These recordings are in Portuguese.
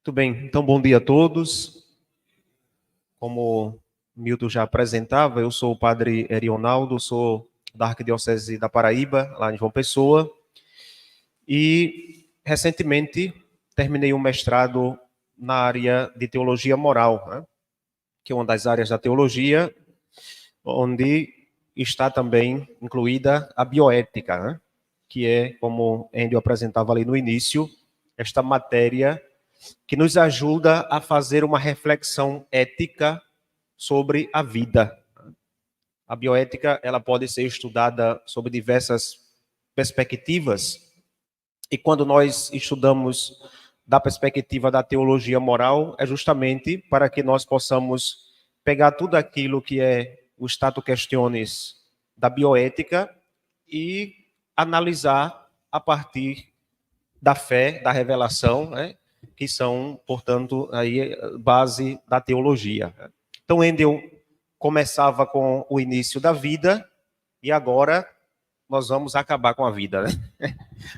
Muito bem, então bom dia a todos. Como Milton já apresentava, eu sou o padre Erionaldo, sou da Arquidiocese da Paraíba, lá em João Pessoa, e recentemente terminei um mestrado na área de teologia moral, né? Que é uma das áreas da teologia, onde está também incluída a bioética, né? Que é, como Endio apresentava ali no início, esta matéria que nos ajuda a fazer uma reflexão ética sobre a vida. A bioética, ela pode ser estudada sob diversas perspectivas, e quando nós estudamos da perspectiva da teologia moral, é justamente para que nós possamos pegar tudo aquilo que é o stato questiones da bioética e analisar a partir da fé, da revelação, né, que são, portanto, aí base da teologia. Então, Endel começava com o início da vida e agora nós vamos acabar com a vida, né?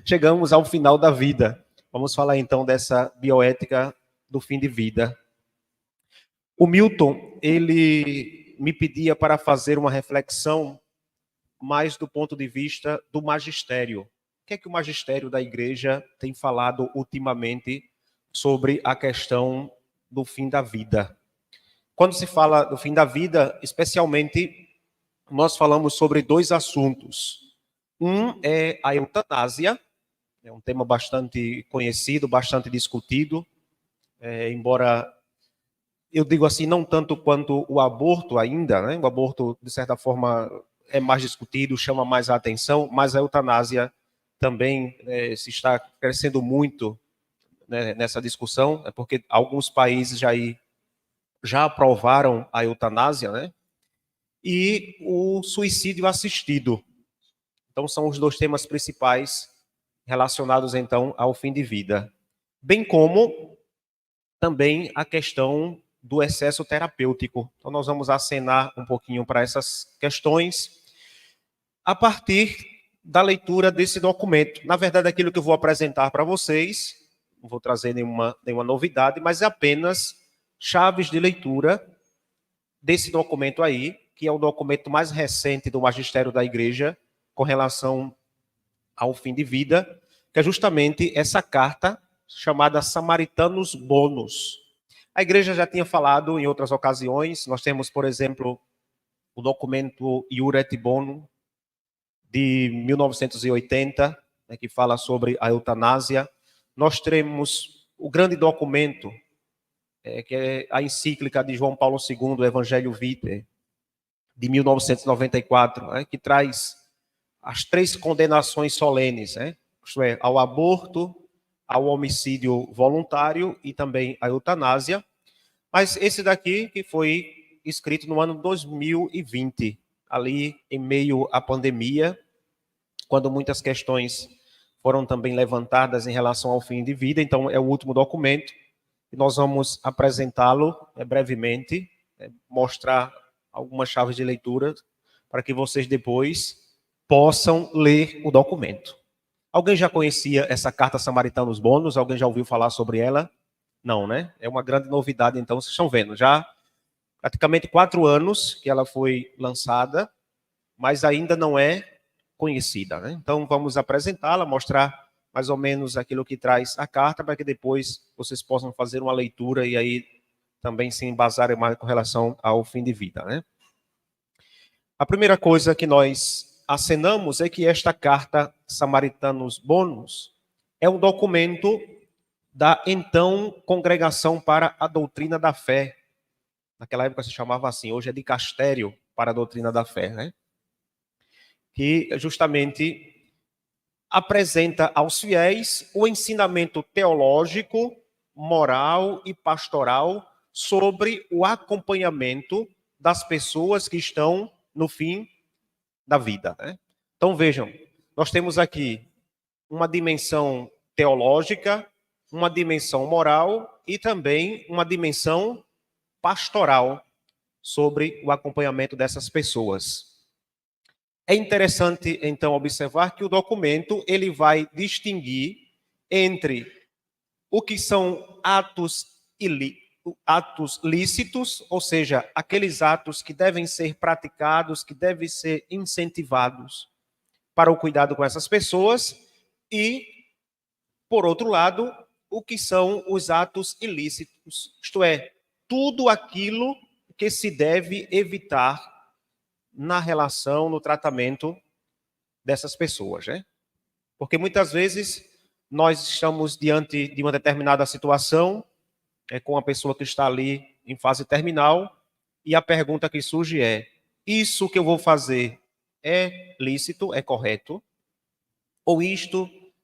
Chegamos ao final da vida. Vamos falar então dessa bioética do fim de vida. O Milton, ele me pedia para fazer uma reflexão mais do ponto de vista do magistério. O que é que o magistério da igreja tem falado ultimamente sobre a questão do fim da vida? Quando se fala do fim da vida, especialmente, nós falamos sobre dois assuntos. Um é a eutanásia, é um tema bastante conhecido, bastante discutido, embora eu digo assim, não tanto quanto o aborto ainda, né? O aborto, de certa forma, é mais discutido, chama mais a atenção, mas a eutanásia também se está crescendo muito, né, nessa discussão, porque alguns países já aprovaram a eutanásia, né? E o suicídio assistido. Então, são os dois temas principais relacionados, então, ao fim de vida. Bem como também a questão do excesso terapêutico. Então, nós vamos acenar um pouquinho para essas questões a partir da leitura desse documento. Na verdade, aquilo que eu vou apresentar para vocês, não vou trazer nenhuma novidade, mas é apenas chaves de leitura desse documento aí, que é o documento mais recente do Magistério da Igreja com relação ao fim de vida, que é justamente essa carta chamada Samaritanos Bonus. A igreja já tinha falado em outras ocasiões, nós temos, por exemplo, o documento Iure et Bonum, de 1980, né, que fala sobre a eutanásia. Nós temos o grande documento, que é a encíclica de João Paulo II, o Evangelho Vitae, de 1994, né, que traz as três condenações solenes, né? Isto é, ao aborto, ao homicídio voluntário e também à eutanásia. Mas esse daqui, que foi escrito no ano 2020, ali em meio à pandemia, quando muitas questões foram também levantadas em relação ao fim de vida. Então, é o último documento e nós vamos apresentá-lo brevemente, mostrar algumas chaves de leitura para que vocês depois possam ler o documento. Alguém já conhecia essa carta Samaritanos Bonus? Alguém já ouviu falar sobre ela? Não, né? É uma grande novidade, então, vocês estão vendo. Já praticamente 4 anos que ela foi lançada, mas ainda não é conhecida, né? Então, vamos apresentá-la, mostrar mais ou menos aquilo que traz a carta, para que depois vocês possam fazer uma leitura e aí também se embasarem mais com relação ao fim de vida, né? A primeira coisa que nós acenamos é que esta carta Samaritanos Bonus é um documento da então Congregação para a Doutrina da Fé. Naquela época se chamava assim, hoje é Dicastério para a Doutrina da Fé, né? Que justamente apresenta aos fiéis o ensinamento teológico, moral e pastoral sobre o acompanhamento das pessoas que estão no fim da vida, né? Então vejam, nós temos aqui uma dimensão teológica, uma dimensão moral e também uma dimensão pastoral sobre o acompanhamento dessas pessoas. É interessante então observar que o documento ele vai distinguir entre o que são atos lícitos, ou seja, aqueles atos que devem ser praticados, que devem ser incentivados para o cuidado com essas pessoas, e, por outro lado, o que são os atos ilícitos, isto é, tudo aquilo que se deve evitar na relação, no tratamento dessas pessoas, né? Porque muitas vezes nós estamos diante de uma determinada situação, com a pessoa que está ali em fase terminal, e a pergunta que surge é: isso que eu vou fazer é lícito, é correto? Ou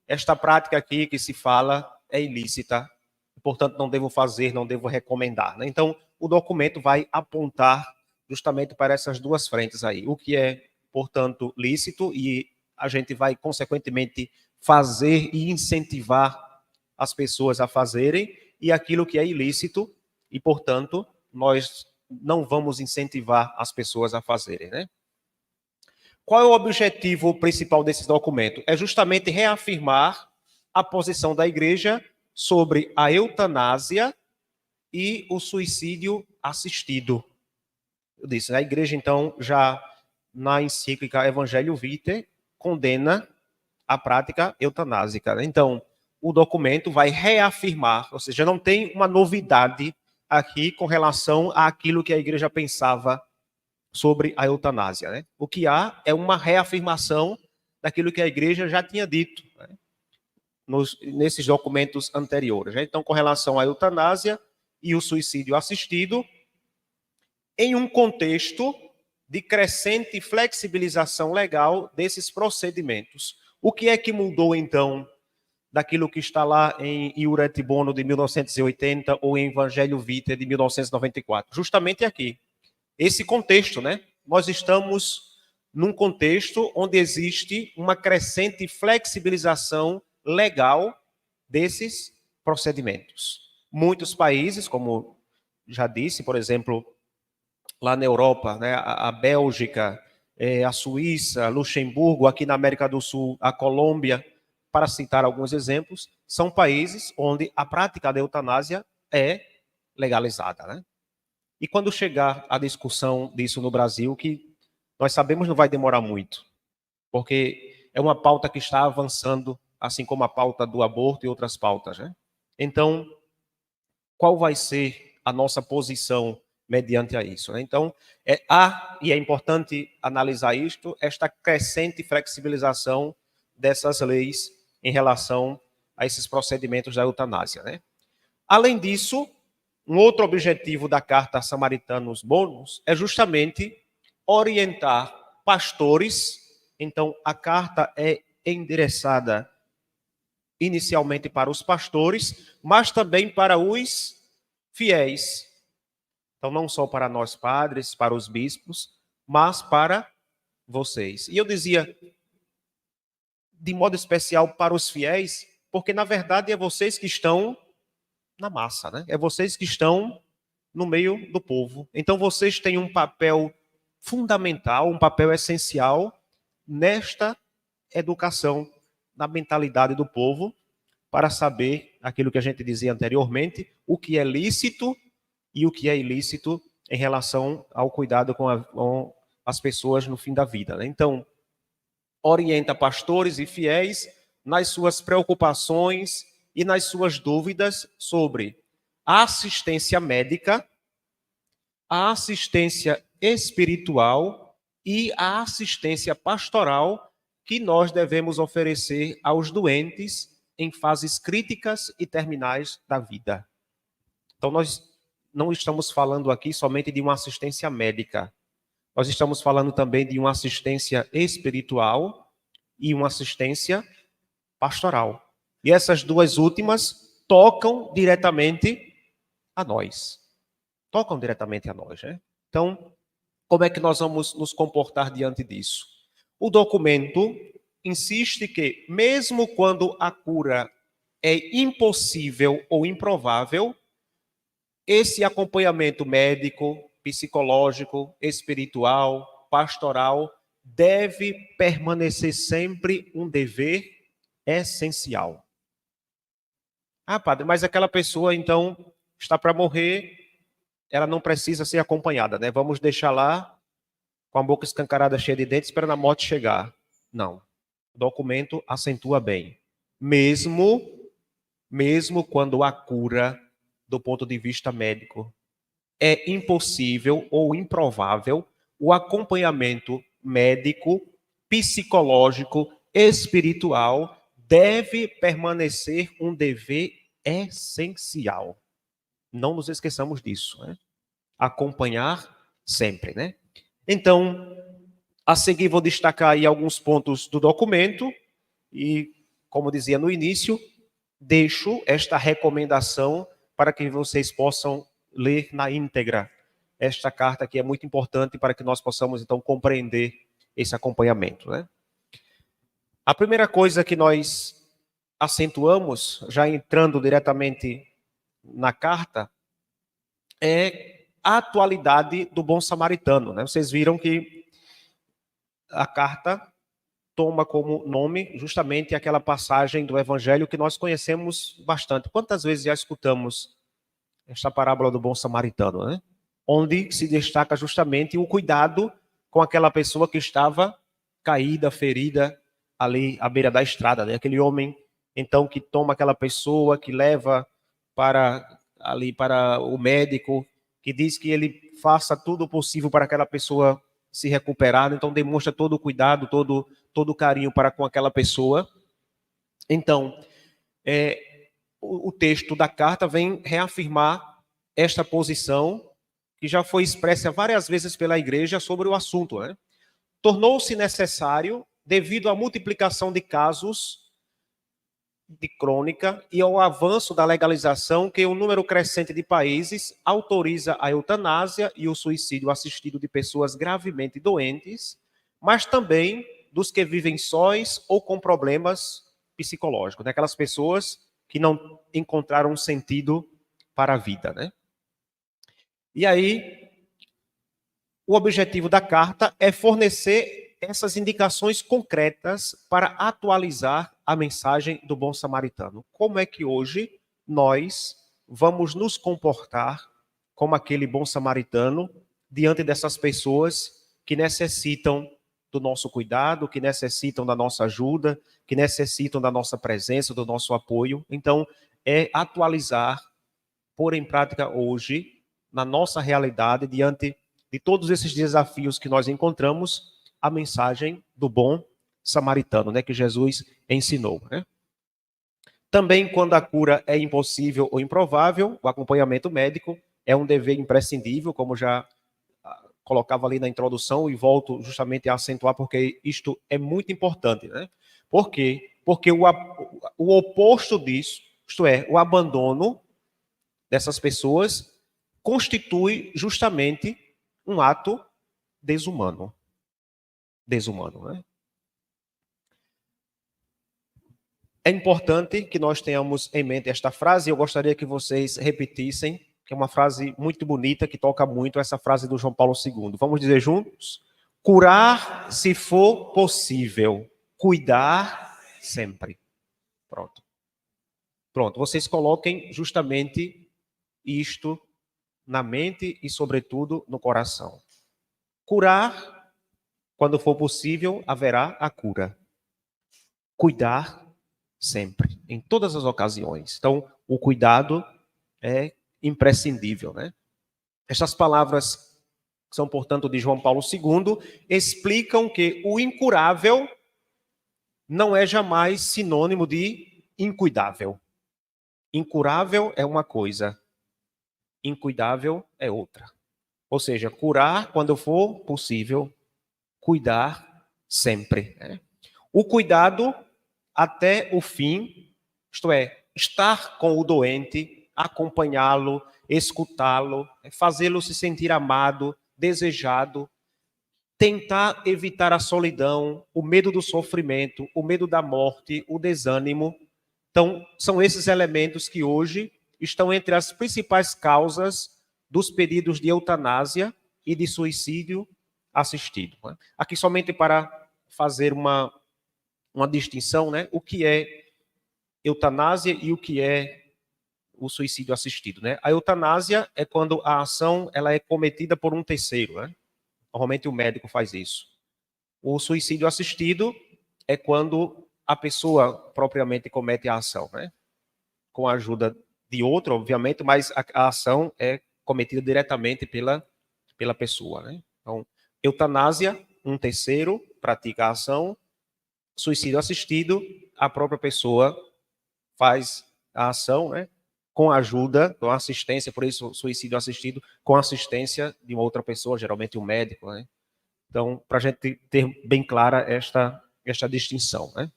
esta prática aqui que se fala é ilícita, portanto não devo fazer, não devo recomendar, né? Então, o documento vai apontar justamente para essas duas frentes aí, o que é, portanto, lícito, e a gente vai, consequentemente, fazer e incentivar as pessoas a fazerem, e aquilo que é ilícito, e, portanto, nós não vamos incentivar as pessoas a fazerem, né? Qual é o objetivo principal desse documento? É justamente reafirmar a posição da igreja sobre a eutanásia e o suicídio assistido. Eu disse, a igreja, então, já na encíclica Evangelho Vitae, condena a prática eutanásica. Então, o documento vai reafirmar, ou seja, não tem uma novidade aqui com relação àquilo que a igreja pensava sobre a eutanásia, né? O que há é uma reafirmação daquilo que a igreja já tinha dito, né, nesses documentos anteriores, né? Então, com relação à eutanásia e o suicídio assistido, em um contexto de crescente flexibilização legal desses procedimentos. O que é que mudou, então, daquilo que está lá em Iura et Bono, de 1980, ou em Evangelho Vitae, de 1994? Justamente aqui. Esse contexto, né? Nós estamos num contexto onde existe uma crescente flexibilização legal desses procedimentos. Muitos países, como já disse, por exemplo, lá na Europa, né, a Bélgica, a Suíça, Luxemburgo, aqui na América do Sul, a Colômbia, para citar alguns exemplos, são países onde a prática da eutanásia é legalizada, né? E quando chegar a discussão disso no Brasil, que nós sabemos não vai demorar muito, porque é uma pauta que está avançando, assim como a pauta do aborto e outras pautas, né? Então, qual vai ser a nossa posição mediante a isso, né? Então, e é importante analisar isto, esta crescente flexibilização dessas leis em relação a esses procedimentos da eutanásia, né? Além disso, um outro objetivo da Carta Samaritanos Bonus é justamente orientar pastores. Então, a carta é endereçada inicialmente para os pastores, mas também para os fiéis. Então, não só para nós padres, para os bispos, mas para vocês. E eu dizia, de modo especial, para os fiéis, porque, na verdade, é vocês que estão na massa, né? É vocês que estão no meio do povo. Então, vocês têm um papel fundamental, um papel essencial nesta educação na mentalidade do povo, para saber aquilo que a gente dizia anteriormente, o que é lícito e o que é ilícito em relação ao cuidado com as pessoas no fim da vida, né? Então, orienta pastores e fiéis nas suas preocupações e nas suas dúvidas sobre a assistência médica, a assistência espiritual e a assistência pastoral que nós devemos oferecer aos doentes em fases críticas e terminais da vida. Então, nós não estamos falando aqui somente de uma assistência médica. Nós estamos falando também de uma assistência espiritual e uma assistência pastoral. E essas duas últimas tocam diretamente a nós. Tocam diretamente a nós, né? Então, como é que nós vamos nos comportar diante disso? O documento insiste que, mesmo quando a cura é impossível ou improvável, esse acompanhamento médico, psicológico, espiritual, pastoral, deve permanecer sempre um dever essencial. Ah, padre, mas aquela pessoa, então, está para morrer, ela não precisa ser acompanhada, né? Vamos deixar lá com a boca escancarada, cheia de dentes, esperando a morte chegar. Não. O documento acentua bem. Mesmo quando a cura, do ponto de vista médico, é impossível ou improvável, o acompanhamento médico, psicológico, espiritual deve permanecer um dever essencial. Não nos esqueçamos disso, né? Acompanhar sempre, né? Então, a seguir vou destacar aí alguns pontos do documento e, como dizia no início, deixo esta recomendação para que vocês possam ler na íntegra esta carta, que é muito importante para que nós possamos, então, compreender esse acompanhamento, né? A primeira coisa que nós acentuamos, já entrando diretamente na carta, é a atualidade do bom samaritano, né? Vocês viram que a carta toma como nome justamente aquela passagem do Evangelho que nós conhecemos bastante. Quantas vezes já escutamos esta parábola do bom samaritano, né? Onde se destaca justamente o cuidado com aquela pessoa que estava caída, ferida, ali à beira da estrada, né? Aquele homem, então, que toma aquela pessoa, que leva para o médico, que diz que ele faça tudo o possível para aquela pessoa se recuperar, então demonstra todo o cuidado, todo o carinho para com aquela pessoa. Então, o texto da carta vem reafirmar esta posição que já foi expressa várias vezes pela igreja sobre o assunto, né? Tornou-se necessário, devido à multiplicação de casos de crônica e ao avanço da legalização, que um número crescente de países autoriza a eutanásia e o suicídio assistido de pessoas gravemente doentes, mas também dos que vivem sós ou com problemas psicológicos, né? Aquelas pessoas que não encontraram um sentido para a vida, né? E aí, o objetivo da carta é fornecer essas indicações concretas para atualizar a mensagem do bom samaritano. Como é que hoje nós vamos nos comportar como aquele bom samaritano diante dessas pessoas que necessitam do nosso cuidado, que necessitam da nossa ajuda, que necessitam da nossa presença, do nosso apoio? Então, é atualizar, pôr em prática hoje, na nossa realidade, diante de todos esses desafios que nós encontramos, a mensagem do bom samaritano, né, que Jesus ensinou, né? Também, quando a cura é impossível ou improvável, o acompanhamento médico é um dever imprescindível, como já colocava ali na introdução, e volto justamente a acentuar, porque isto é muito importante, né? Por quê? Porque o oposto disso, isto é, o abandono dessas pessoas, constitui justamente um ato desumano. Desumano, né? É importante que nós tenhamos em mente esta frase, e eu gostaria que vocês repetissem, que é uma frase muito bonita, que toca muito, essa frase do João Paulo II. Vamos dizer juntos? Curar se for possível, cuidar sempre. Pronto. Pronto, vocês coloquem justamente isto na mente e, sobretudo, no coração. Curar, quando for possível, haverá a cura. Cuidar sempre, em todas as ocasiões. Então, o cuidado é imprescindível, né? Estas palavras, que são, portanto, de João Paulo II, explicam que o incurável não é jamais sinônimo de incuidável. Incurável é uma coisa, incuidável é outra. Ou seja, curar quando for possível, cuidar sempre, né? O cuidado até o fim, isto é, estar com o doente, acompanhá-lo, escutá-lo, fazê-lo se sentir amado, desejado, tentar evitar a solidão, o medo do sofrimento, o medo da morte, o desânimo. Então, são esses elementos que hoje estão entre as principais causas dos pedidos de eutanásia e de suicídio assistido, né? Aqui somente para fazer uma distinção, né? O que é eutanásia e o que é o suicídio assistido, né? A eutanásia é quando a ação ela é cometida por um terceiro, né? Normalmente o médico faz isso. O suicídio assistido é quando a pessoa propriamente comete a ação, né? Com a ajuda de outro, obviamente, mas a ação é cometida diretamente pela pessoa, né? Então, eutanásia, um terceiro pratica a ação, suicídio assistido, a própria pessoa faz a ação, né? Com a ajuda, com assistência, por isso suicídio assistido, com assistência de uma outra pessoa, geralmente um médico, né? Então, para a gente ter bem clara esta distinção, né?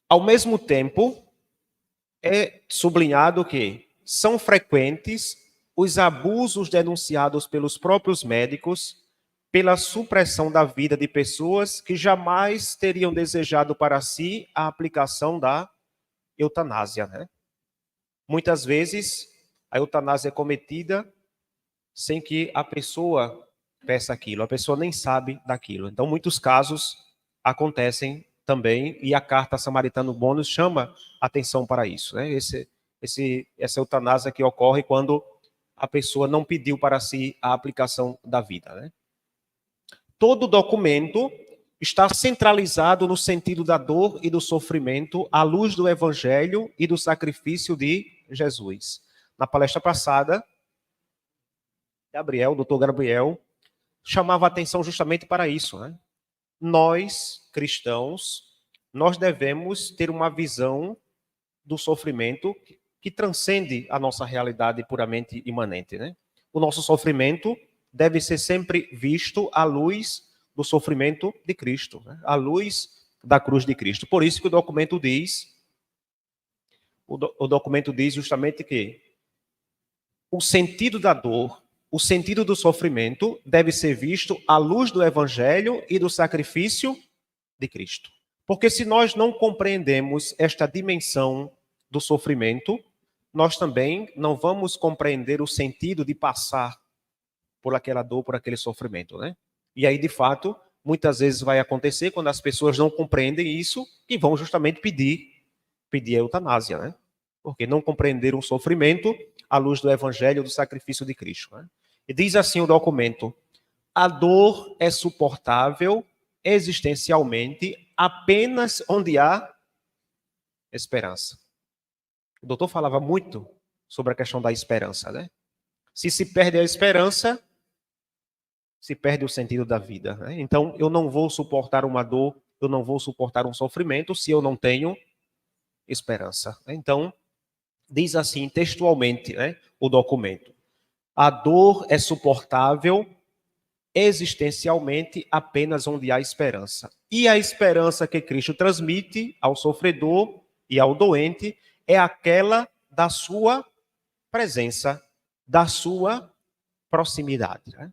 Ao mesmo tempo, é sublinhado que são frequentes os abusos denunciados pelos próprios médicos pela supressão da vida de pessoas que jamais teriam desejado para si a aplicação da eutanásia, né? Muitas vezes, a eutanásia é cometida sem que a pessoa peça aquilo, a pessoa nem sabe daquilo. Então, muitos casos acontecem também, e a carta Samaritano Bônus chama atenção para isso, né? Essa eutanásia que ocorre quando a pessoa não pediu para si a aplicação da vida, né? Todo documento está centralizado no sentido da dor e do sofrimento à luz do evangelho e do sacrifício de Jesus. Na palestra passada, o doutor Gabriel, chamava atenção justamente para isso, né? Nós, cristãos, nós devemos ter uma visão do sofrimento que transcende a nossa realidade puramente imanente, né? O nosso sofrimento deve ser sempre visto à luz do sofrimento de Cristo, né? À luz da cruz de Cristo. Por isso que o documento diz justamente que o sentido da dor, o sentido do sofrimento deve ser visto à luz do evangelho e do sacrifício de Cristo. Porque se nós não compreendemos esta dimensão do sofrimento, nós também não vamos compreender o sentido de passar por aquela dor, por aquele sofrimento, né? E aí, de fato, muitas vezes vai acontecer quando as pessoas não compreendem isso e vão justamente pedir a eutanásia, né? Porque não compreenderam o sofrimento à luz do evangelho do sacrifício de Cristo, né? E diz assim o documento: a dor é suportável existencialmente apenas onde há esperança. O doutor falava muito sobre a questão da esperança, né? Se perde a esperança, se perde o sentido da vida, né? Então, eu não vou suportar uma dor, eu não vou suportar um sofrimento se eu não tenho esperança. Então, diz assim textualmente, né, o documento: a dor é suportável existencialmente apenas onde há esperança. E a esperança que Cristo transmite ao sofredor e ao doente é aquela da sua presença, da sua proximidade, né?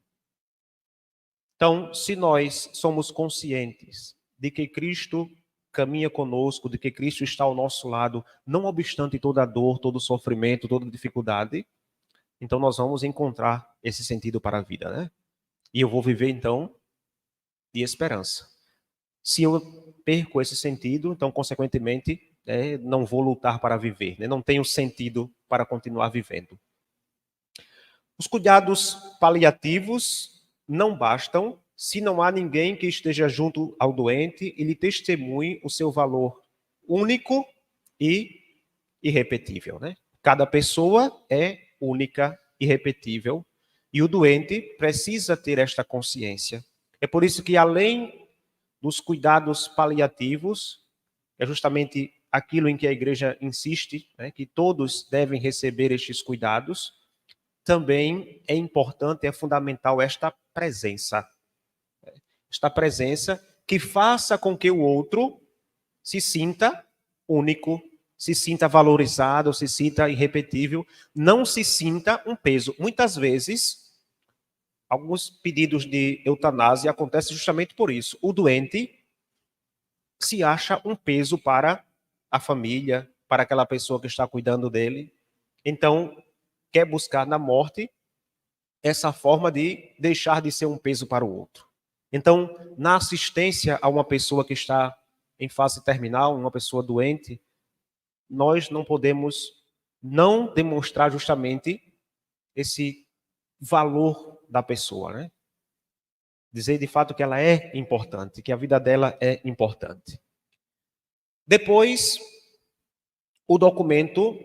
Então, se nós somos conscientes de que Cristo caminha conosco, de que Cristo está ao nosso lado, não obstante toda a dor, todo o sofrimento, toda a dificuldade, então nós vamos encontrar esse sentido para a vida, né? E eu vou viver, então, de esperança. Se eu perco esse sentido, então, consequentemente, não vou lutar para viver, né? Não tenho sentido para continuar vivendo. Os cuidados paliativos não bastam se não há ninguém que esteja junto ao doente e lhe testemunhe o seu valor único e irrepetível, né? Cada pessoa é única, irrepetível, e o doente precisa ter esta consciência. É por isso que, além dos cuidados paliativos, é justamente aquilo em que a igreja insiste, né, que todos devem receber estes cuidados, também é importante, é fundamental esta presença. Esta presença que faça com que o outro se sinta único, se sinta valorizado, se sinta irrepetível, não se sinta um peso. Muitas vezes, alguns pedidos de eutanásia acontecem justamente por isso. O doente se acha um peso para a família, para aquela pessoa que está cuidando dele. Então, quer buscar na morte essa forma de deixar de ser um peso para o outro. Então, na assistência a uma pessoa que está em fase terminal, uma pessoa doente, nós não podemos não demonstrar justamente esse valor da pessoa, né? Dizer de fato que ela é importante, que a vida dela é importante. Depois, o documento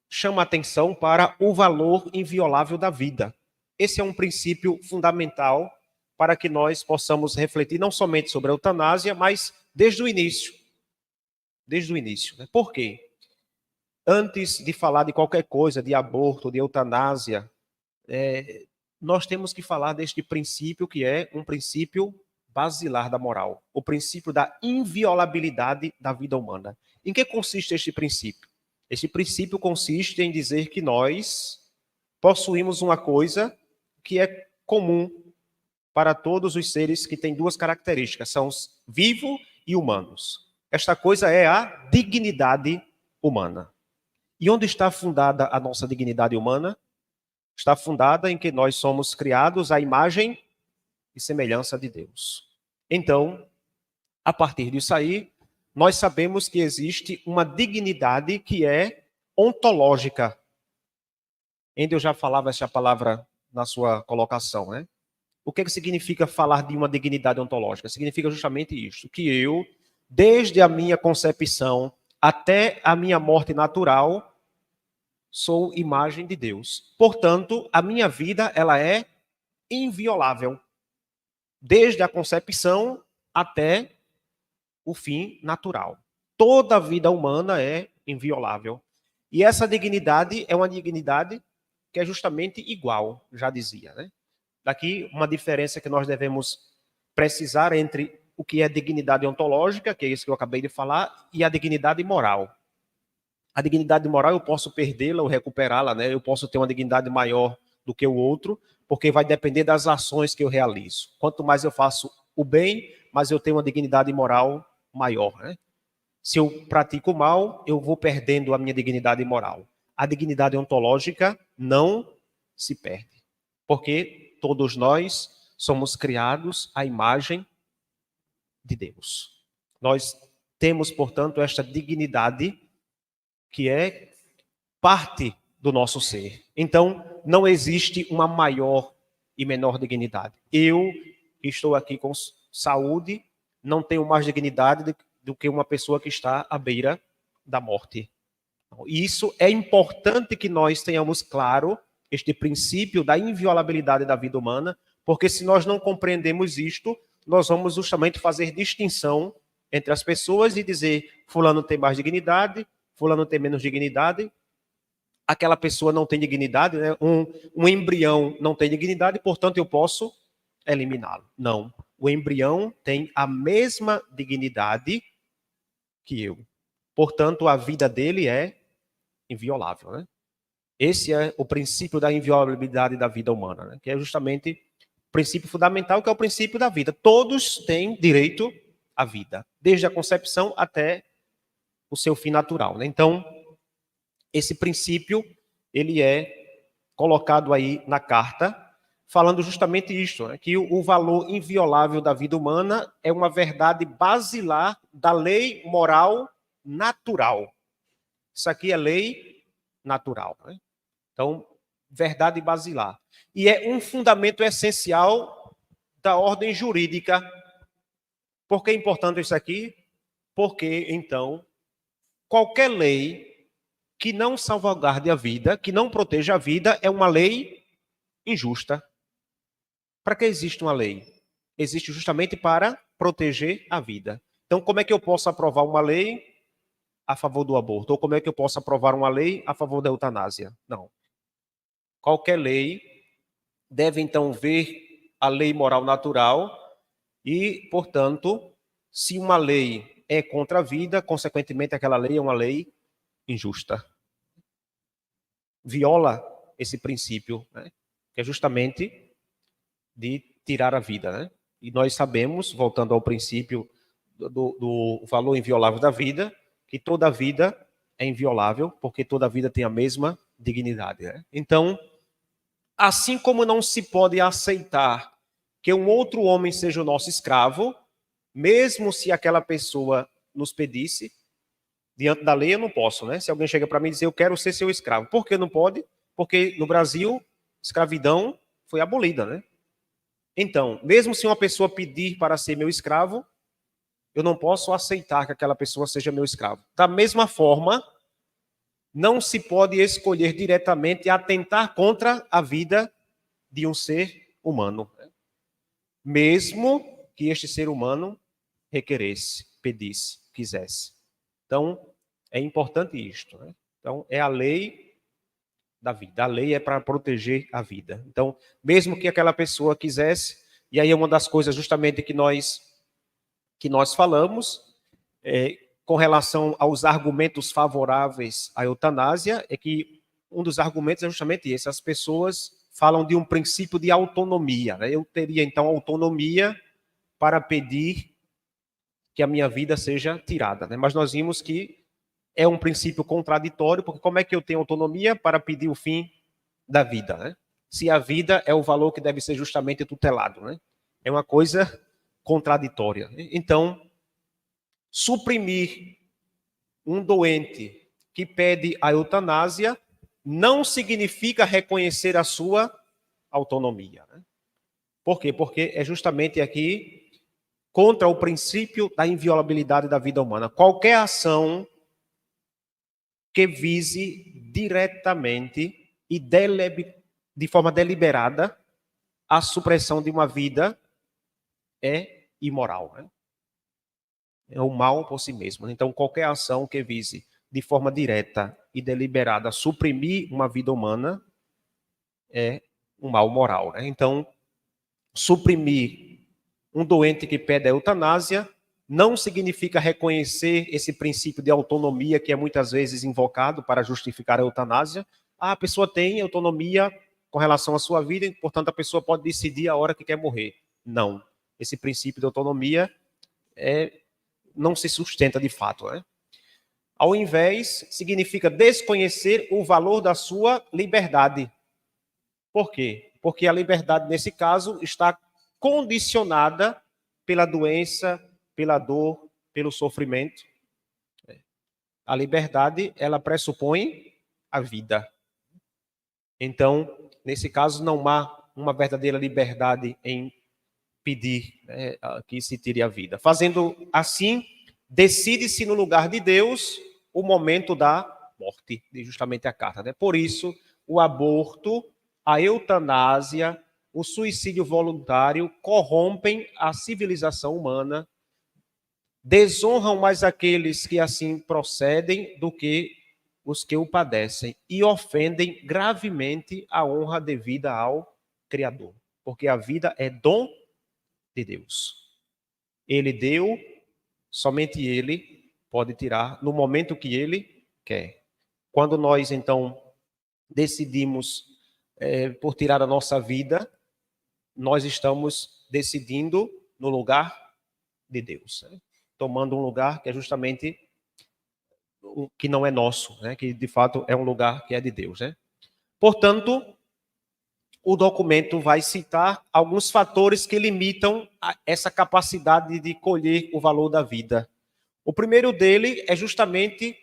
chama atenção para o valor inviolável da vida. Esse é um princípio fundamental para que nós possamos refletir não somente sobre a eutanásia, mas desde o início. Desde o início. Né? Por quê? Antes de falar de qualquer coisa, de aborto, de eutanásia, nós temos que falar deste princípio que é um princípio basilar da moral, o princípio da inviolabilidade da vida humana. Em que consiste este princípio? Este princípio consiste em dizer que nós possuímos uma coisa que é comum para todos os seres que têm duas características, são os vivos e humanos. Esta coisa é a dignidade humana. E onde está fundada a nossa dignidade humana? Está fundada em que nós somos criados à imagem e semelhança de Deus. Então, a partir disso aí, nós sabemos que existe uma dignidade que é ontológica. Endel já falava essa palavra na sua colocação, né? O que significa falar de uma dignidade ontológica? Significa justamente isso, que eu, desde a minha concepção até a minha morte natural, sou imagem de Deus. Portanto, a minha vida, ela é inviolável. Desde a concepção até o fim natural. Toda a vida humana é inviolável. E essa dignidade é uma dignidade que é justamente igual, já dizia, né? Daqui uma diferença que nós devemos precisar entre o que é dignidade ontológica, que é isso que eu acabei de falar, e a dignidade moral. A dignidade moral eu posso perdê-la ou recuperá-la, né? Eu posso ter uma dignidade maior do que o outro, porque vai depender das ações que eu realizo. Quanto mais eu faço o bem, mais eu tenho uma dignidade moral maior, né? Se eu pratico mal, eu vou perdendo a minha dignidade moral. A dignidade ontológica não se perde, porque todos nós somos criados à imagem de Deus. Nós temos, portanto, esta dignidade que é parte do nosso ser. Então, não existe uma maior e menor dignidade. Eu estou aqui com saúde, não tenho mais dignidade do que uma pessoa que está à beira da morte. E isso é importante que nós tenhamos claro este princípio da inviolabilidade da vida humana, porque se nós não compreendemos isto, nós vamos justamente fazer distinção entre as pessoas e dizer fulano tem mais dignidade, fulano tem menos dignidade, aquela pessoa não tem dignidade, né? Um embrião não tem dignidade, portanto eu posso eliminá-lo. Não, o embrião tem a mesma dignidade que eu. Portanto, a vida dele é inviolável, né? Esse é o princípio da inviolabilidade da vida humana, né? Que é justamente o princípio fundamental, que é o princípio da vida. Todos têm direito à vida, desde a concepção até o seu fim natural, né? Então, esse princípio, ele é colocado aí na carta, falando justamente isso, né? Que o valor inviolável da vida humana é uma verdade basilar da lei moral natural. Isso aqui é lei natural, né? Então, verdade basilar. E é um fundamento essencial da ordem jurídica. Por que é importante isso aqui? Porque, então, qualquer lei que não salvaguarde a vida, que não proteja a vida, é uma lei injusta. Para que existe uma lei? Existe justamente para proteger a vida. Então, como é que eu posso aprovar uma lei a favor do aborto? Ou como é que eu posso aprovar uma lei a favor da eutanásia? Não. Qualquer lei deve, então, ver a lei moral natural e, portanto, se uma lei é contra a vida, consequentemente, aquela lei é uma lei injusta. Viola esse princípio, né? Que é justamente de tirar a vida, né? E nós sabemos, voltando ao princípio do valor inviolável da vida, que toda vida é inviolável, porque toda vida tem a mesma dignidade, né? Então, assim como não se pode aceitar que um outro homem seja o nosso escravo, mesmo se aquela pessoa nos pedisse, diante da lei eu não posso, né? Se alguém chega para mim e dizer, eu quero ser seu escravo. Por que não pode? Porque no Brasil, escravidão foi abolida, né? Então, mesmo se uma pessoa pedir para ser meu escravo, eu não posso aceitar que aquela pessoa seja meu escravo. Da mesma forma, não se pode escolher diretamente atentar contra a vida de um ser humano, mesmo que este ser humano requeresse, pedisse, quisesse. Então, é importante isto, né? Então, é a lei da vida. A lei é para proteger a vida. Então, mesmo que aquela pessoa quisesse, e aí é uma das coisas justamente que nós falamos, com relação aos argumentos favoráveis à eutanásia, é que um dos argumentos é justamente esse. As pessoas falam de um princípio de autonomia, né? Eu teria, então, autonomia para pedir que a minha vida seja tirada, né? Mas nós vimos que é um princípio contraditório, porque como é que eu tenho autonomia para pedir o fim da vida, né? Se a vida é o valor que deve ser justamente tutelado, né? É uma coisa contraditória. Então, suprimir um doente que pede a eutanásia não significa reconhecer a sua autonomia, né? Por quê? Porque é justamente aqui contra o princípio da inviolabilidade da vida humana. Qualquer ação que vise diretamente e de forma deliberada a supressão de uma vida é imoral, né? É o mal por si mesmo. Então, qualquer ação que vise de forma direta e deliberada suprimir uma vida humana é um mal moral, né? Então, suprimir um doente que pede a eutanásia não significa reconhecer esse princípio de autonomia que é muitas vezes invocado para justificar a eutanásia. A pessoa tem autonomia com relação à sua vida e, portanto, a pessoa pode decidir a hora que quer morrer. Não. Esse princípio de autonomia não se sustenta de fato, né? Ao invés, significa desconhecer o valor da sua liberdade. Por quê? Porque a liberdade, nesse caso, está condicionada pela doença, pela dor, pelo sofrimento. A liberdade, ela pressupõe a vida. Então, nesse caso, não há uma verdadeira liberdade em pedir, né, que se tire a vida. Fazendo assim, decide-se no lugar de Deus o momento da morte, diz justamente a carta, né? Por isso, o aborto, a eutanásia, o suicídio voluntário corrompem a civilização humana, desonram mais aqueles que assim procedem do que os que o padecem e ofendem gravemente a honra devida ao Criador, porque a vida é dom de Deus. Ele deu, somente ele pode tirar no momento que ele quer. Quando nós, então, decidimos por tirar a nossa vida, nós estamos decidindo no lugar de Deus, né? Tomando um lugar que é justamente o que não é nosso, né? Que de fato é um lugar que é de Deus, né? Portanto, o documento vai citar alguns fatores que limitam essa capacidade de colher o valor da vida. O primeiro dele é justamente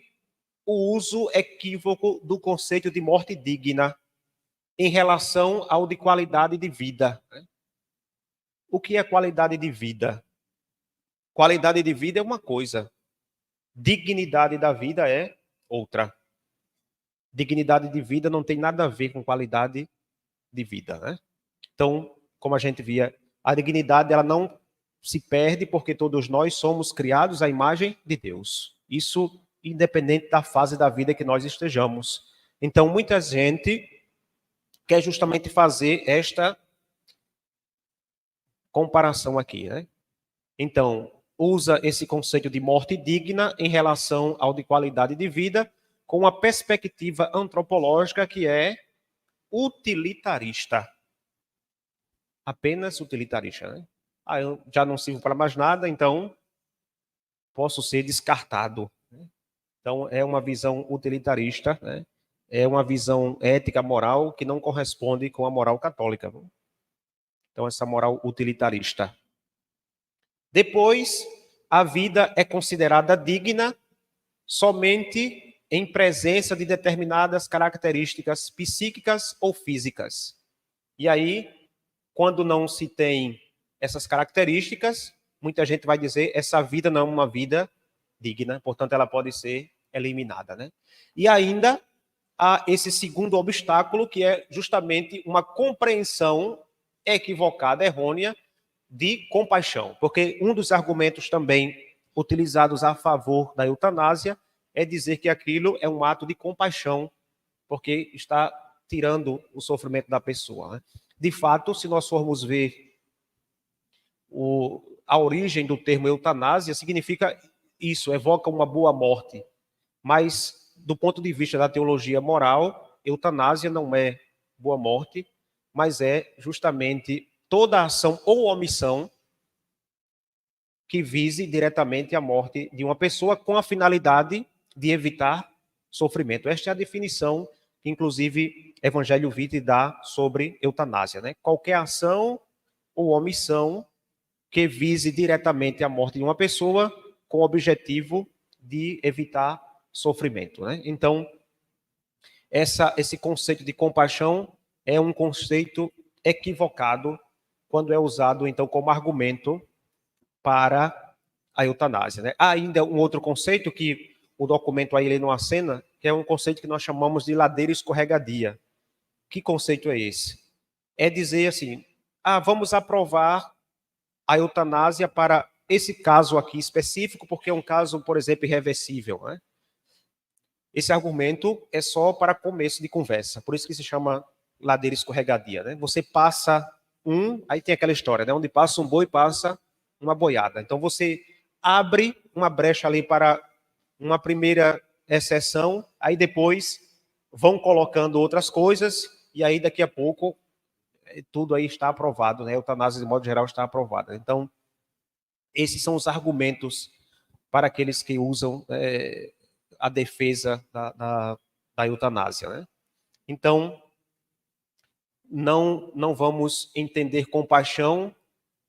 o uso equívoco do conceito de morte digna em relação ao de qualidade de vida. O que é qualidade de vida? Qualidade de vida é uma coisa, dignidade da vida é outra. Dignidade de vida não tem nada a ver com qualidade de vida, né? Então, como a gente via, a dignidade ela não se perde porque todos nós somos criados à imagem de Deus. Isso independente da fase da vida que nós estejamos. Então, muita gente quer justamente fazer esta comparação aqui, né? Então, usa esse conceito de morte digna em relação ao de qualidade de vida com uma perspectiva antropológica que é utilitarista. Apenas utilitarista, né? Eu já não sirvo para mais nada, então posso ser descartado. Então, é uma visão utilitarista, né? É uma visão ética, moral, que não corresponde com a moral católica. Então, essa moral utilitarista. Depois, a vida é considerada digna somente em presença de determinadas características psíquicas ou físicas. E aí, quando não se tem essas características, muita gente vai dizer essa vida não é uma vida digna, portanto ela pode ser eliminada, né? E ainda há esse segundo obstáculo, que é justamente uma compreensão equivocada, errônea, de compaixão. Porque um dos argumentos também utilizados a favor da eutanásia é dizer que aquilo é um ato de compaixão, porque está tirando o sofrimento da pessoa, né? De fato, se nós formos ver a origem do termo eutanásia, significa isso, evoca uma boa morte. Mas, do ponto de vista da teologia moral, eutanásia não é boa morte, mas é justamente toda ação ou omissão que vise diretamente a morte de uma pessoa com a finalidade de evitar sofrimento. Esta é a definição que, inclusive, Evangelho Vitae dá sobre eutanásia, né? Qualquer ação ou omissão que vise diretamente a morte de uma pessoa com o objetivo de evitar sofrimento, né? Então, esse conceito de compaixão é um conceito equivocado quando é usado, então, como argumento para a eutanásia, né? Há ainda um outro conceito que o documento aí ele não acena, que é um conceito que nós chamamos de ladeira escorregadia. Que conceito é esse? É dizer assim, vamos aprovar a eutanásia para esse caso aqui específico, porque é um caso, por exemplo, irreversível, né? Esse argumento é só para começo de conversa, por isso que se chama ladeira escorregadia, né? Você passa aí tem aquela história, né? Onde passa um boi, passa uma boiada. Então você abre uma brecha ali para uma primeira exceção, aí depois vão colocando outras coisas, e aí daqui a pouco tudo aí está aprovado, né? A eutanásia, de modo geral, está aprovada. Então, esses são os argumentos para aqueles que usam a defesa da eutanásia, né? Então, não vamos entender compaixão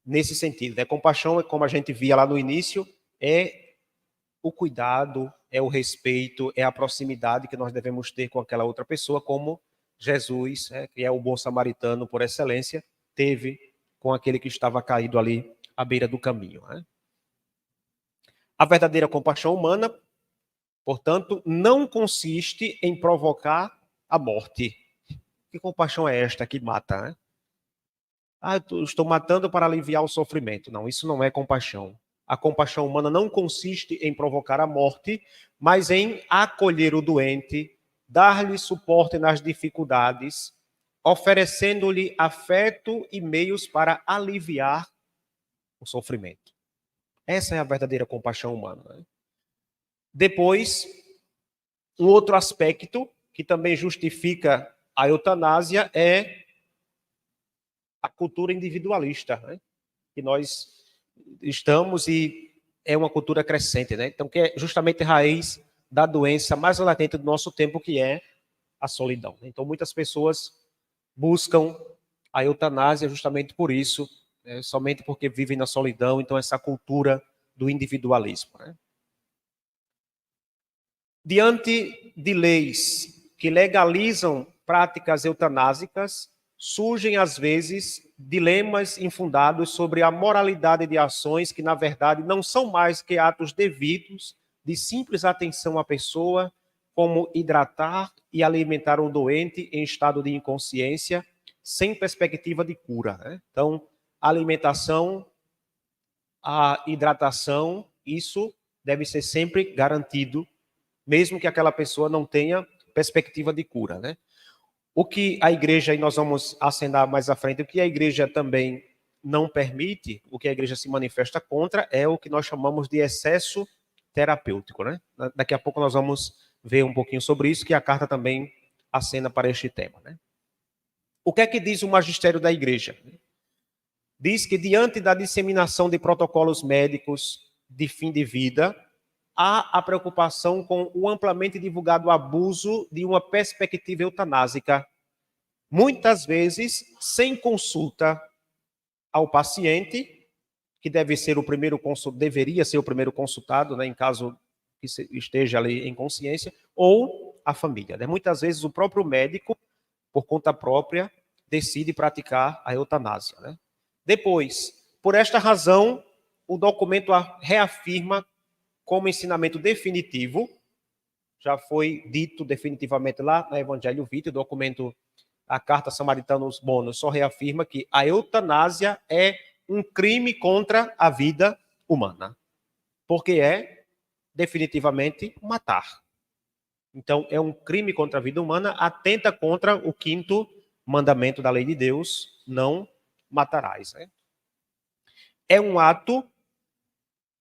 nesse sentido, né? Compaixão é como a gente via lá no início, é o cuidado, é o respeito, é a proximidade que nós devemos ter com aquela outra pessoa, como Jesus, que é o bom samaritano por excelência, teve com aquele que estava caído ali à beira do caminho, né? A verdadeira compaixão humana, portanto, não consiste em provocar a morte. Que compaixão é esta que mata, né? Eu estou matando para aliviar o sofrimento. Não, isso não é compaixão. A compaixão humana não consiste em provocar a morte, mas em acolher o doente, dar-lhe suporte nas dificuldades, oferecendo-lhe afeto e meios para aliviar o sofrimento. Essa é a verdadeira compaixão humana, né? Depois, um outro aspecto que também justifica a eutanásia é a cultura individualista, né? Que nós estamos e é uma cultura crescente, né? Então, que é justamente a raiz da doença mais latente do nosso tempo, que é a solidão. Então, muitas pessoas buscam a eutanásia justamente por isso, somente porque vivem na solidão. Então, essa cultura do individualismo, né? Diante de leis que legalizam práticas eutanásicas, surgem, às vezes, dilemas infundados sobre a moralidade de ações que, na verdade, não são mais que atos devidos de simples atenção à pessoa, como hidratar e alimentar um doente em estado de inconsciência, sem perspectiva de cura, né? Então, a alimentação, a hidratação, isso deve ser sempre garantido, mesmo que aquela pessoa não tenha perspectiva de cura, né? O que a igreja, e nós vamos acender mais à frente, o que a igreja também não permite, o que a igreja se manifesta contra, é o que nós chamamos de excesso terapêutico, né? Daqui a pouco nós vamos ver um pouquinho sobre isso, que a carta também acena para este tema, né? O que é que diz o magistério da igreja? Diz que, diante da disseminação de protocolos médicos de fim de vida, há a preocupação com o amplamente divulgado abuso de uma perspectiva eutanásica, muitas vezes sem consulta ao paciente, que deveria ser o primeiro consultado, né, em caso que esteja ali em consciência, ou a família. Né? Muitas vezes o próprio médico, por conta própria, decide praticar a eutanásia. Né? Depois, por esta razão, o documento reafirma como ensinamento definitivo, já foi dito definitivamente lá no Evangelho Vitae, o documento, a Carta Samaritanos Bonus, só reafirma que a eutanásia é um crime contra a vida humana, porque é definitivamente matar. Então, é um crime contra a vida humana, atenta contra o 5º mandamento da lei de Deus, não matarás. Né? É um ato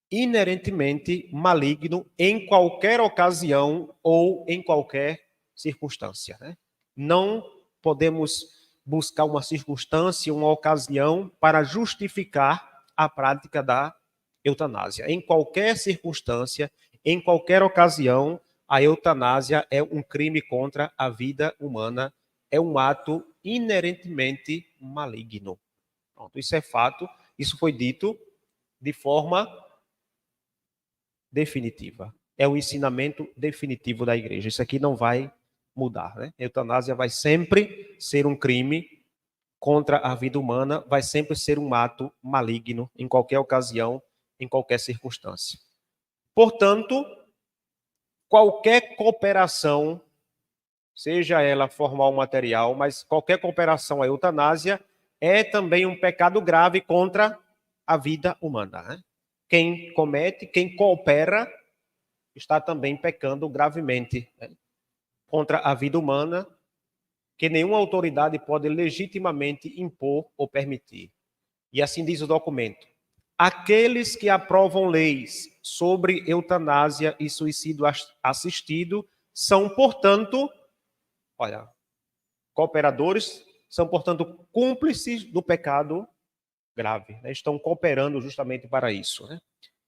inerentemente maligno em qualquer ocasião ou em qualquer circunstância. Né? Não podemos buscar uma circunstância, uma ocasião para justificar a prática da eutanásia. Em qualquer circunstância, em qualquer ocasião, a eutanásia é um crime contra a vida humana, é um ato inerentemente maligno. Pronto, isso é fato, isso foi dito de forma definitiva. É o ensinamento definitivo da igreja. Isso aqui não vai mudar. Né? A eutanásia vai sempre ser um crime contra a vida humana, vai sempre ser um ato maligno em qualquer ocasião, em qualquer circunstância. Portanto, qualquer cooperação, seja ela formal ou material, mas qualquer cooperação à eutanásia é também um pecado grave contra a vida humana. Né? Quem comete, quem coopera, está também pecando gravemente, né? Contra a vida humana, que nenhuma autoridade pode legitimamente impor ou permitir. E assim diz o documento. Aqueles que aprovam leis sobre eutanásia e suicídio assistido são, portanto, cooperadores, são, portanto, cúmplices do pecado grave. Né? Estão cooperando justamente para isso. Né?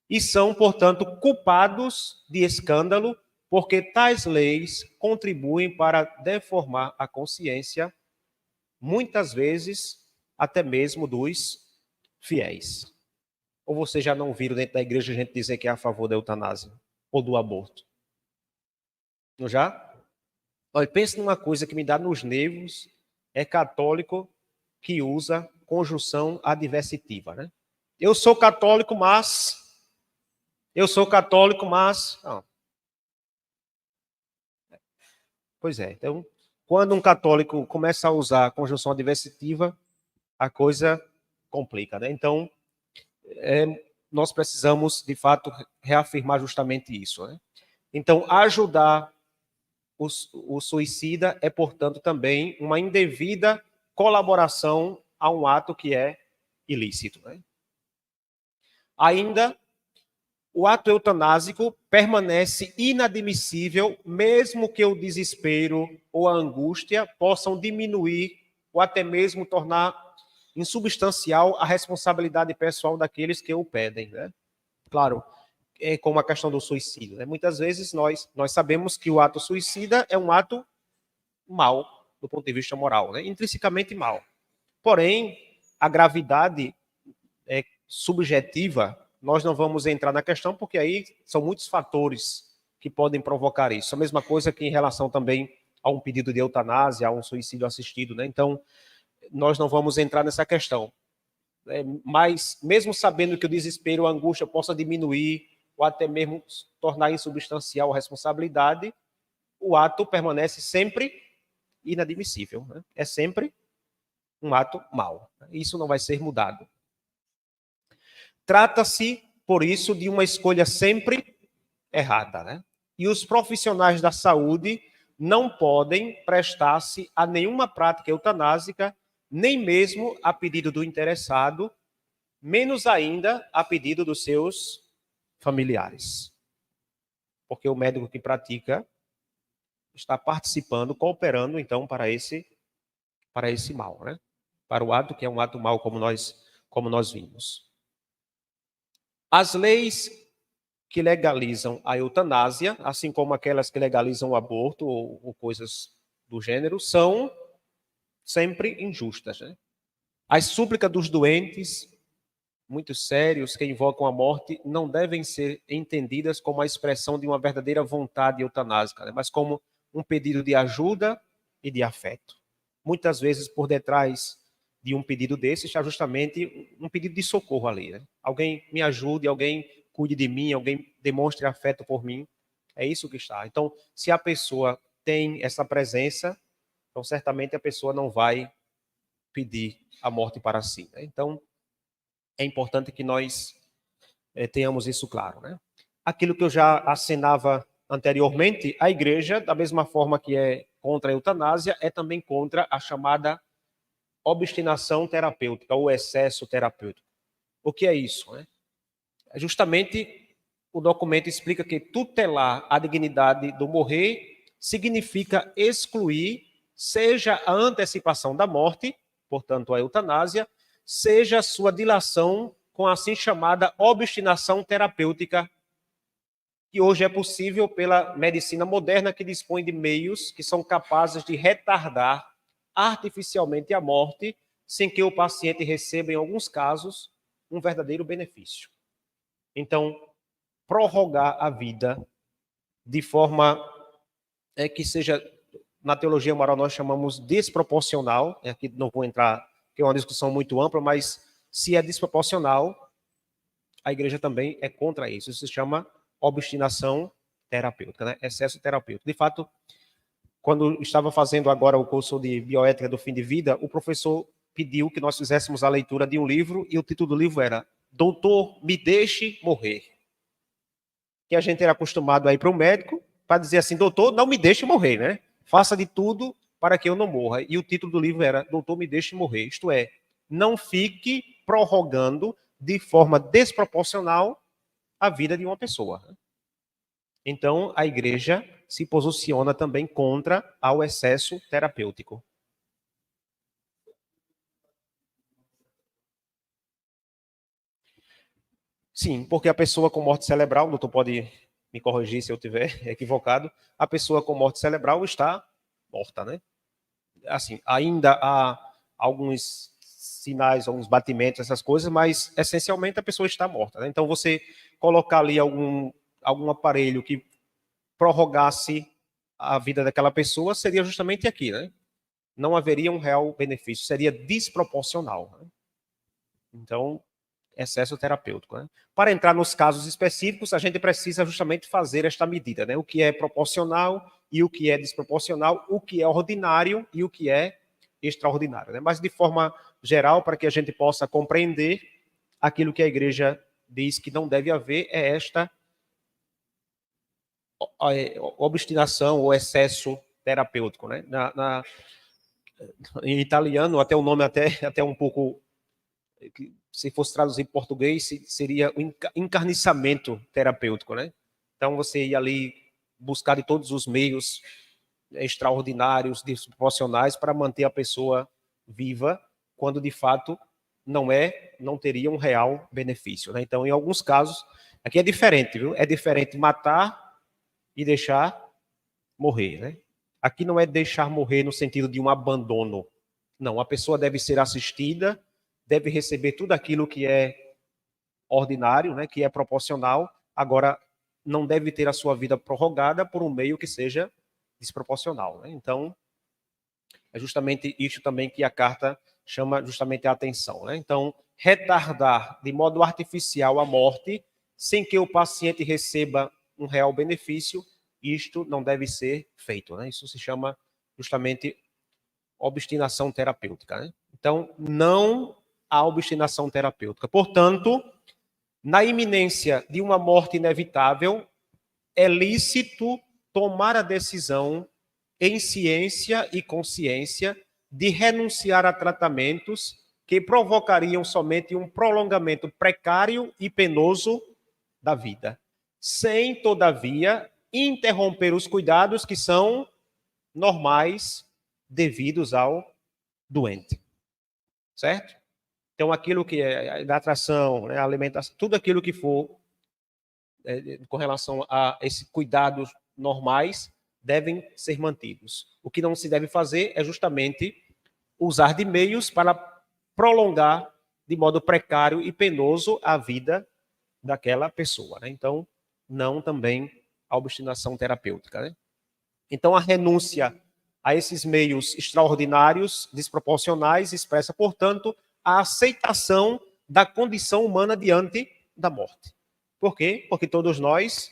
E são, portanto, culpados de escândalo, porque tais leis contribuem para deformar a consciência, muitas vezes, até mesmo dos fiéis. Ou vocês já não viram dentro da igreja a gente dizer que é a favor da eutanásia ou do aborto? Não já? Olha, pense numa coisa que me dá nos nervos, é católico que usa conjunção adversitiva, né? Eu sou católico, mas... Não. Pois é. Então, quando um católico começa a usar a conjunção adversitiva, a coisa complica, né? Então, nós precisamos, de fato, reafirmar justamente isso. Né? Então, ajudar o suicida é, portanto, também uma indevida colaboração a um ato que é ilícito. Né? Ainda, o ato eutanásico permanece inadmissível, mesmo que o desespero ou a angústia possam diminuir ou até mesmo tornar insubstancial a responsabilidade pessoal daqueles que o pedem. Né? Claro, é como a questão do suicídio. Né? Muitas vezes nós sabemos que o ato suicida é um ato mau, do ponto de vista moral, né? Intrinsecamente mau. Porém, a gravidade subjetiva, nós não vamos entrar na questão, porque aí são muitos fatores que podem provocar isso. A mesma coisa que em relação também a um pedido de eutanásia, a um suicídio assistido. Né? Então, nós não vamos entrar nessa questão. Mas, mesmo sabendo que o desespero, a angústia possa diminuir, ou até mesmo tornar insubstancial a responsabilidade, o ato permanece sempre inadmissível. Né? É sempre um ato mau. Isso não vai ser mudado. Trata-se, por isso, de uma escolha sempre errada. Né? E os profissionais da saúde não podem prestar-se a nenhuma prática eutanásica, nem mesmo a pedido do interessado, menos ainda a pedido dos seus familiares. Porque o médico que pratica está participando, cooperando, então, para esse mal, né? Para o ato que é um ato mau, como nós vimos. As leis que legalizam a eutanásia, assim como aquelas que legalizam o aborto ou coisas do gênero, são sempre injustas. Né? As súplicas dos doentes muito sérios que invocam a morte não devem ser entendidas como a expressão de uma verdadeira vontade eutanásica, né? Mas como um pedido de ajuda e de afeto. Muitas vezes, por detrás de um pedido desse, está justamente um pedido de socorro ali. Né? Alguém me ajude, alguém cuide de mim, alguém demonstre afeto por mim. É isso que está. Então, se a pessoa tem essa presença, então certamente a pessoa não vai pedir a morte para si. Né? Então, é importante que nós tenhamos isso claro. Né? Aquilo que eu já assinava anteriormente, a igreja, da mesma forma que é contra a eutanásia, é também contra a chamada obstinação terapêutica, ou excesso terapêutico. O que é isso? Né? Justamente o documento explica que tutelar a dignidade do morrer significa excluir, seja a antecipação da morte, portanto a eutanásia, seja a sua dilação com a assim chamada obstinação terapêutica, que hoje é possível pela medicina moderna, que dispõe de meios que são capazes de retardar artificialmente a morte, sem que o paciente receba, em alguns casos, um verdadeiro benefício. Então, prorrogar a vida de forma que seja, na teologia moral nós chamamos desproporcional, aqui não vou entrar, que é uma discussão muito ampla, mas se é desproporcional, a igreja também é contra isso. Isso se chama obstinação terapêutica, né? Excesso terapêutico. De fato, quando estava fazendo agora o curso de bioética do fim de vida, o professor pediu que nós fizéssemos a leitura de um livro, e o título do livro era Doutor, me deixe morrer. Que a gente era acostumado a ir para o médico para dizer assim, doutor, não me deixe morrer, né? Faça de tudo para que eu não morra. E o título do livro era Doutor, me deixe morrer. Isto é, não fique prorrogando de forma desproporcional a vida de uma pessoa. Então, a igreja se posiciona também contra ao excesso terapêutico. Sim, porque a pessoa com morte cerebral, o doutor pode me corrigir se eu estiver equivocado, a pessoa com morte cerebral está morta, né? Assim, ainda há alguns sinais, alguns batimentos, essas coisas, mas essencialmente a pessoa está morta. Né? Então, você colocar ali algum aparelho que prorrogasse a vida daquela pessoa seria justamente aqui, né? Não haveria um real benefício, seria desproporcional. Né? Então, excesso terapêutico. Né? Para entrar nos casos específicos, a gente precisa justamente fazer esta medida, né? O que é proporcional e o que é desproporcional, o que é ordinário e o que é extraordinário. Né? Mas, de forma geral, para que a gente possa compreender, aquilo que a igreja diz que não deve haver é esta obstinação ou excesso terapêutico. Né? Em italiano, até o nome até um pouco, se fosse traduzir em português, seria o encarniçamento terapêutico. Né? Então, você ia ali buscar de todos os meios extraordinários, desproporcionais, para manter a pessoa viva, quando de fato não teria um real benefício. Né? Então, em alguns casos, aqui é diferente, viu? É diferente matar e deixar morrer. Né? Aqui não é deixar morrer no sentido de um abandono. Não, a pessoa deve ser assistida, deve receber tudo aquilo que é ordinário, né, que é proporcional, agora não deve ter a sua vida prorrogada por um meio que seja desproporcional. Né? Então, é justamente isso também que a carta chama justamente a atenção. Né? Então, retardar de modo artificial a morte, sem que o paciente receba um real benefício, isto não deve ser feito. Né? Isso se chama justamente obstinação terapêutica. Né? Então, não há obstinação terapêutica. Portanto, na iminência de uma morte inevitável, é lícito tomar a decisão em ciência e consciência de renunciar a tratamentos que provocariam somente um prolongamento precário e penoso da vida, sem, todavia, interromper os cuidados que são normais devidos ao doente. Certo? Então, aquilo que é a hidratação, né, a alimentação, tudo aquilo que for com relação a esses cuidados normais devem ser mantidos. O que não se deve fazer é justamente usar de meios para prolongar de modo precário e penoso a vida daquela pessoa, né? Então, não também a obstinação terapêutica, né? Então, a renúncia a esses meios extraordinários, desproporcionais, expressa, portanto, a aceitação da condição humana diante da morte. Por quê? Porque todos nós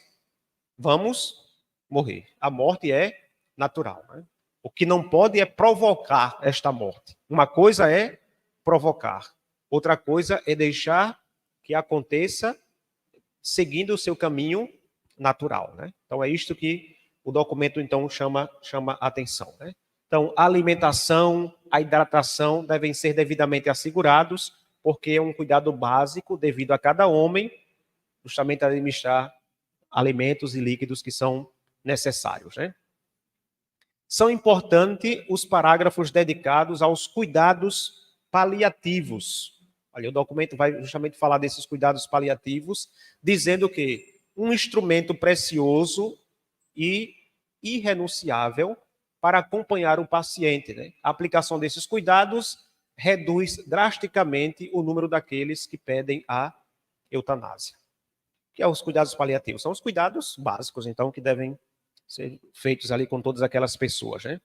vamos morrer. A morte é natural, né? O que não pode é provocar esta morte. Uma coisa é provocar, outra coisa é deixar que aconteça seguindo o seu caminho natural, né? Então é isto que o documento então chama atenção, né? Então a alimentação, a hidratação devem ser devidamente assegurados, porque é um cuidado básico devido a cada homem, justamente administrar alimentos e líquidos que são necessários, né? São importantes os parágrafos dedicados aos cuidados paliativos. Olha, o documento vai justamente falar desses cuidados paliativos, dizendo que um instrumento precioso e irrenunciável para acompanhar o paciente, né? A aplicação desses cuidados reduz drasticamente o número daqueles que pedem a eutanásia. Que é os cuidados paliativos? São os cuidados básicos, então, que devem ser feitos ali com todas aquelas pessoas, né?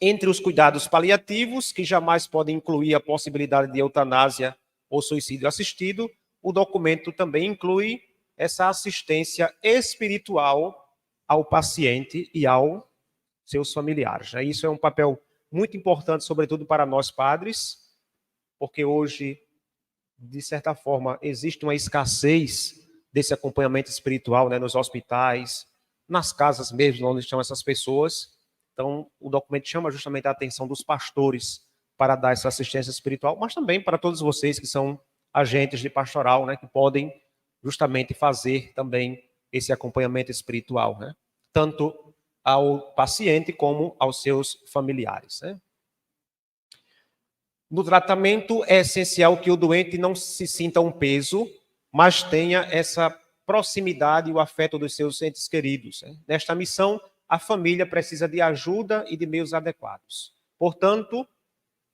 Entre os cuidados paliativos, que jamais podem incluir a possibilidade de eutanásia ou suicídio assistido, o documento também inclui essa assistência espiritual ao paciente e aos seus familiares, né? Isso é um papel muito importante, sobretudo para nós padres, porque hoje, de certa forma, existe uma escassez desse acompanhamento espiritual, né, nos hospitais, nas casas mesmo, onde estão essas pessoas. Então, o documento chama justamente a atenção dos pastores para dar essa assistência espiritual, mas também para todos vocês que são agentes de pastoral, né, que podem justamente fazer também esse acompanhamento espiritual, né, tanto ao paciente como aos seus familiares, né. No tratamento, é essencial que o doente não se sinta um peso, mas tenha essa proximidade e o afeto dos seus entes queridos, né? Nesta missão, a família precisa de ajuda e de meios adequados. Portanto,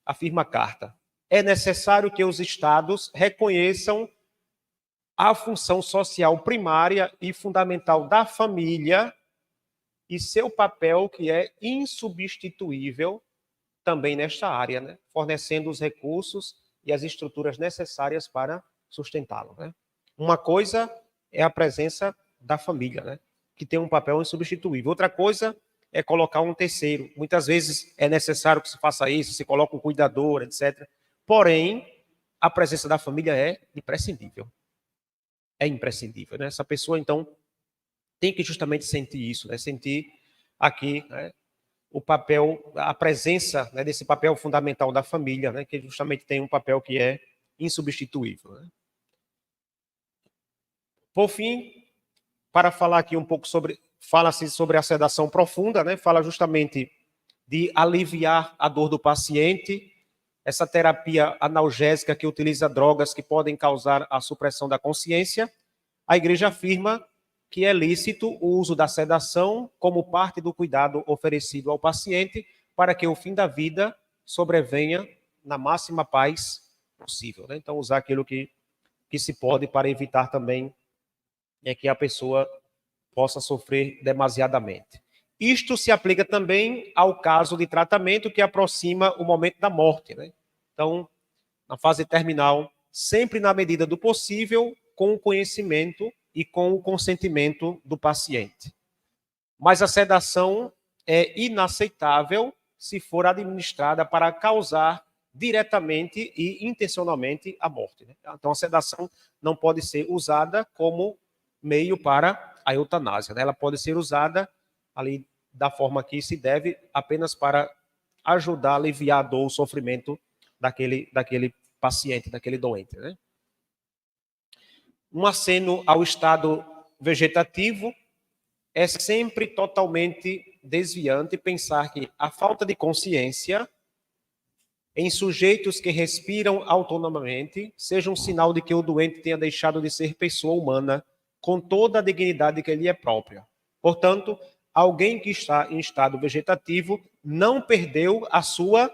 afirma a carta, é necessário que os Estados reconheçam a função social primária e fundamental da família e seu papel, que é insubstituível também nesta área, né? Fornecendo os recursos e as estruturas necessárias para sustentá-lo, né? Uma coisa é a presença da família, né, que tem um papel insubstituível. Outra coisa é colocar um terceiro. Muitas vezes é necessário que se faça isso, se coloca um cuidador, etc. Porém, a presença da família é imprescindível. É imprescindível, né? Essa pessoa, então, tem que justamente sentir isso, né? Sentir aqui, né, o papel, a presença, né, desse papel fundamental da família, né, que justamente tem um papel que é insubstituível, né? Por fim, para falar aqui um pouco sobre, fala-se sobre a sedação profunda, né? Fala justamente de aliviar a dor do paciente, essa terapia analgésica que utiliza drogas que podem causar a supressão da consciência. A igreja afirma que é lícito o uso da sedação como parte do cuidado oferecido ao paciente para que o fim da vida sobrevenha na máxima paz possível, né? Então, usar aquilo que se pode para evitar também que a pessoa possa sofrer demasiadamente. Isto se aplica também ao caso de tratamento que aproxima o momento da morte, né? Então, na fase terminal, sempre na medida do possível, com o conhecimento e com o consentimento do paciente. Mas a sedação é inaceitável se for administrada para causar diretamente e intencionalmente a morte, né? Então, a sedação não pode ser usada como meio para a eutanásia, né? Ela pode ser usada ali da forma que se deve, apenas para ajudar a aliviar a dor, o sofrimento daquele paciente, daquele doente, né? Um aceno ao estado vegetativo é sempre totalmente desviante pensar que a falta de consciência em sujeitos que respiram autonomamente seja um sinal de que o doente tenha deixado de ser pessoa humana com toda a dignidade que lhe é própria. Portanto, alguém que está em estado vegetativo não perdeu a sua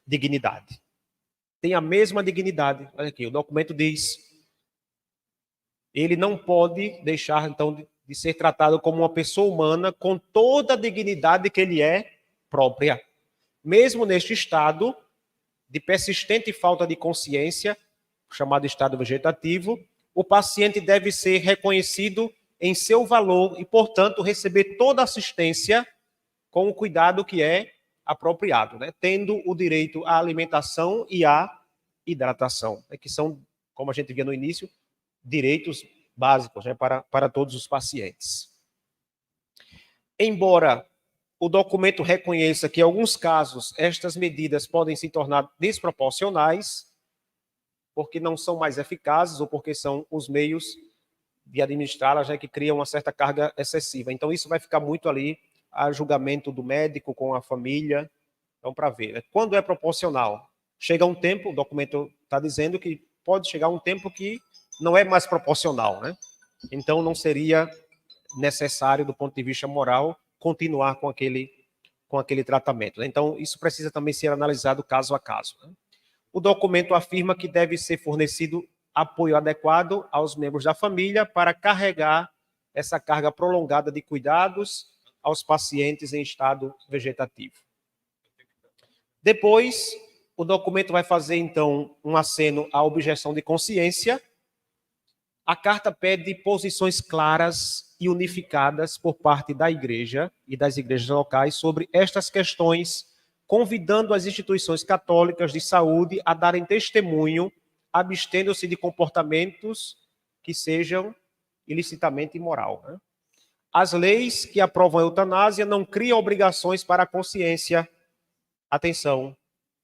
dignidade. têm a mesma dignidade. Olha aqui, o documento diz, ele não pode deixar, então, de ser tratado como uma pessoa humana com toda a dignidade que ele é própria. Mesmo neste estado de persistente falta de consciência, chamado estado vegetativo, o paciente deve ser reconhecido em seu valor e, portanto, receber toda assistência com o cuidado que é apropriado, né? Tendo o direito à alimentação e à hidratação, que são, como a gente via no início, direitos básicos, né, para todos os pacientes. Embora o documento reconheça que, em alguns casos, estas medidas podem se tornar desproporcionais, porque não são mais eficazes ou porque são os meios de administrá-las, né, que criam uma certa carga excessiva. Então, isso vai ficar muito ali a julgamento do médico com a família. Então, para ver, né? Quando é proporcional? Chega um tempo, o documento está dizendo que pode chegar um tempo que não é mais proporcional, né? Então, não seria necessário, do ponto de vista moral, continuar com aquele tratamento, né? Então, isso precisa também ser analisado caso a caso, né? O documento afirma que deve ser fornecido apoio adequado aos membros da família para carregar essa carga prolongada de cuidados aos pacientes em estado vegetativo. Depois, o documento vai fazer, então, um aceno à objeção de consciência. A carta pede posições claras e unificadas por parte da Igreja e das igrejas locais sobre estas questões, convidando as instituições católicas de saúde a darem testemunho, abstendo-se de comportamentos que sejam ilicitamente imoral, né? As leis que aprovam a eutanásia não criam obrigações para a consciência. Atenção,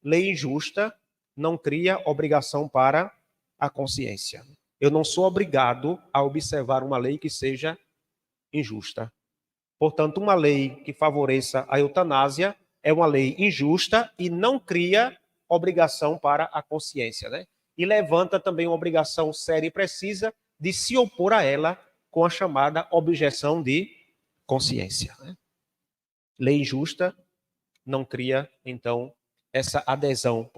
lei injusta não cria obrigação para a consciência. Eu não sou obrigado a observar uma lei que seja injusta. Portanto, uma lei que favoreça a eutanásia é uma lei injusta e não cria obrigação para a consciência, né? E levanta também uma obrigação séria e precisa de se opor a ela com a chamada objeção de consciência, né? Lei injusta não cria, então, essa adesão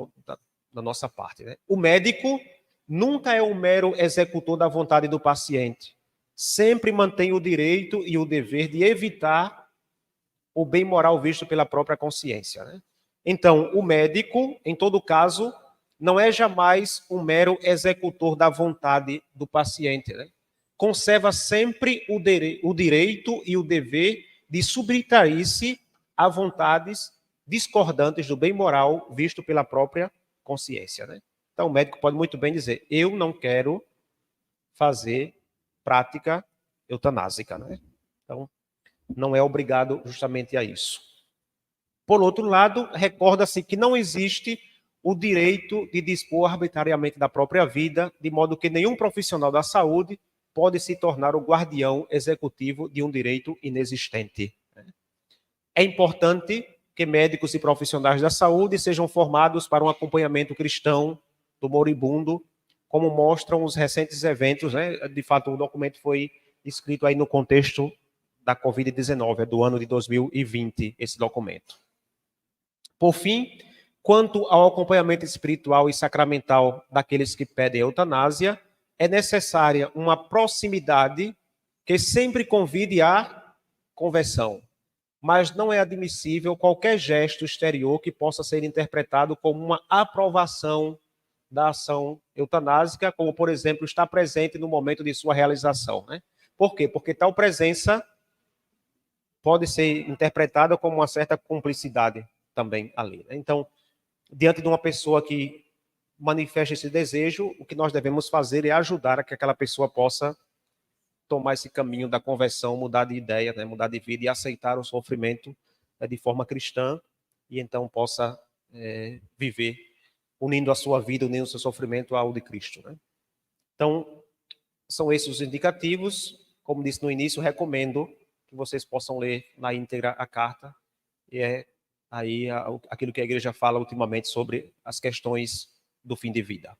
da nossa parte, né? O médico nunca é um mero executor da vontade do paciente. Sempre mantém o direito e o dever de evitar o bem moral visto pela própria consciência, né? Então, o médico, em todo caso, não é jamais um mero executor da vontade do paciente, né? Conserva sempre o direito e o dever de subtrair-se a vontades discordantes do bem moral visto pela própria consciência, né? Então, o médico pode muito bem dizer: eu não quero fazer prática eutanásica, né? Então, não é obrigado justamente a isso. Por outro lado, recorda-se que não existe o direito de dispor arbitrariamente da própria vida, de modo que nenhum profissional da saúde pode se tornar o guardião executivo de um direito inexistente. É importante que médicos e profissionais da saúde sejam formados para um acompanhamento cristão do moribundo, como mostram os recentes eventos, né? De fato, o documento foi escrito aí no contexto da Covid-19, é do ano de 2020, esse documento. Por fim, quanto ao acompanhamento espiritual e sacramental daqueles que pedem eutanásia, é necessária uma proximidade que sempre convide à conversão, mas não é admissível qualquer gesto exterior que possa ser interpretado como uma aprovação da ação eutanásica, como, por exemplo, estar presente no momento de sua realização, né? Por quê? Porque tal presença pode ser interpretada como uma certa cumplicidade também ali, né? Então, diante de uma pessoa que manifesta esse desejo, o que nós devemos fazer é ajudar a que aquela pessoa possa tomar esse caminho da conversão, mudar de ideia, né, mudar de vida e aceitar o sofrimento, né, de forma cristã, e então possa viver unindo a sua vida, unindo o seu sofrimento ao de Cristo, né? Então, são esses os indicativos. Como disse no início, recomendo que vocês possam ler na íntegra a carta, e é aí aquilo que a igreja fala ultimamente sobre as questões do fim de vida.